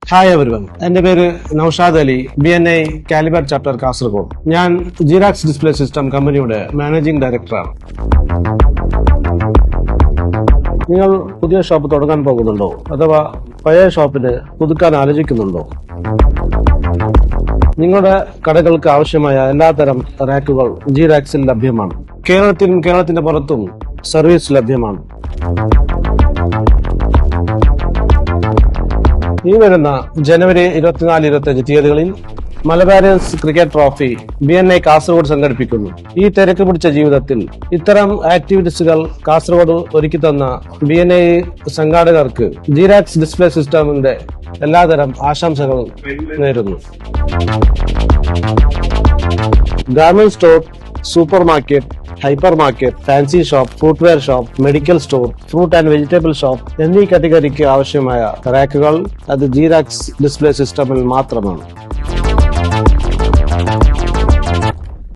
Hi everyone, എന്റെ പേര് Noushad Ali, BNI caliber chapter Kasaragod. ഞാൻ ജിറാക്സ് ഡിസ്പ്ലേ സിസ്റ്റം കമ്പനിയുടെ മാനേജിംഗ് ഡയറക്ടറാണ്. നിങ്ങൾ പുതിയ ഷോപ്പ് തുടങ്ങാൻ പോകുന്നുണ്ടോ, അഥവാ പഴയ ഷോപ്പിന് പുതുക്കാൻ ആലോചിക്കുന്നുണ്ടോ? നിങ്ങളുടെ കടകൾക്ക് ആവശ്യമായ എല്ലാത്തരം റാക്കുകൾ ജിറാക്സിൽ ലഭ്യമാണ്. കേരളത്തിലും കേരളത്തിന്റെ പുറത്തും സർവീസ് ലഭ്യമാണ്. ഈ വരുന്ന ജനുവരി 24-25 തീയതികളിൽ മലബാരിയൻസ് ക്രിക്കറ്റ് ട്രോഫി BNI കാസർഗോഡ് സംഘടിപ്പിക്കുന്നു. ഈ തിരക്ക് പിടിച്ച ജീവിതത്തിൽ ഇത്തരം ആക്ടിവിറ്റീസുകൾ കാസർഗോഡ് ഒരുക്കിത്തന്ന BNI സംഘാടകർക്ക് ജിറാക്സ് ഡിസ്പ്ലേ സിസ്റ്റമിന്റെ എല്ലാതരം ആശംസകളും നേരുന്നു. Garment store, super market, hyper market, fancy shop, footwear shop, medical store, fruit and vegetable shop എന്നീ കാറ്റഗറിക്ക് ആവശ്യമായ റാക്കുകൾ അത് ജിറാക്സ് ഡിസ്പ്ലേ സിസ്റ്റമിൽ മാത്രമാണ്.